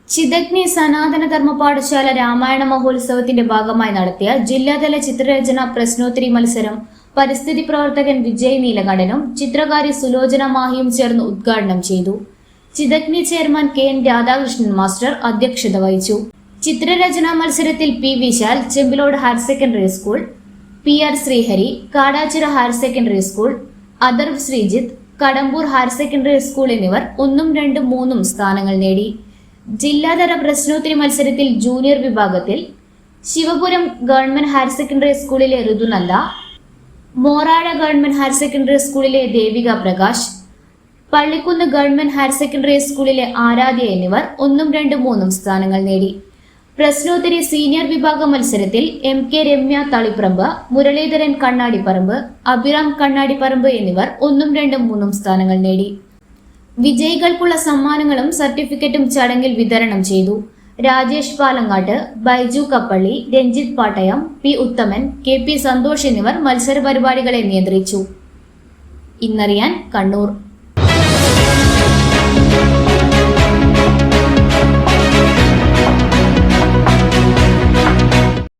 ചിതഗ്നി സനാതന ധർമ്മ പാഠശാല രാമായണ മഹോത്സവത്തിന്റെ ഭാഗമായി നടത്തിയ ജില്ലാതല ചിത്രരചന പ്രശ്നോത്തരി മത്സരം പരിസ്ഥിതി പ്രവർത്തകൻ വിജയ് നീലകണ്ഠനും ചിത്രകാരി സുലോചന മാഹിയും ചേർന്ന് ഉദ്ഘാടനം ചെയ്തു. Chithagni chairman KN Radhakrishnan master അധ്യക്ഷത വഹിച്ചു. ചിത്രരചനാ മത്സരത്തിൽ P Vishal Chembilode higher secondary school, PR Srihari Kadachira higher secondary school, Adharv Sreejith Kadambur higher secondary school എന്നിവർ 1, 2, 3 സ്ഥാനങ്ങൾ നേടി. ജില്ലാതല പ്രശ്നോത്തരി മത്സരത്തിൽ ജൂനിയർ വിഭാഗത്തിൽ ശിവപുരം ഗവൺമെന്റ് ഹയർ സെക്കൻഡറി സ്കൂളിലെ ഋതുനല്ല, മോറാഴ ഗവൺമെന്റ് ഹയർ സെക്കൻഡറി സ്കൂളിലെ Devika Prakash, Pallikkunnu government higher secondary സ്കൂളിലെ ആരാധ്യ എന്നിവർ 1, 2, 3 സ്ഥാനങ്ങൾ നേടി. പ്രശ്നോത്തരി സീനിയർ വിഭാഗ മത്സരത്തിൽ MK രമ്യ തളിപ്പറമ്പ്, മുരളീധരൻ കണ്ണാടിപ്പറമ്പ്, അഭിറാം കണ്ണാടിപ്പറമ്പ് എന്നിവർ 1, 2, 3 സ്ഥാനങ്ങൾ നേടി. വിജയികൾക്കുള്ള സമ്മാനങ്ങളും സർട്ടിഫിക്കറ്റും ചടങ്ങിൽ വിതരണം ചെയ്തു. രാജേഷ് പാലങ്ങാട്ട്, ബൈജു കപ്പള്ളി, രഞ്ജിത്ത് പാട്ടയം, P ഉത്തമൻ, KP സന്തോഷ് എന്നിവർ മത്സര പരിപാടികളെ നിയന്ത്രിച്ചു. ഇന്നറിയാൻ കണ്ണൂർ.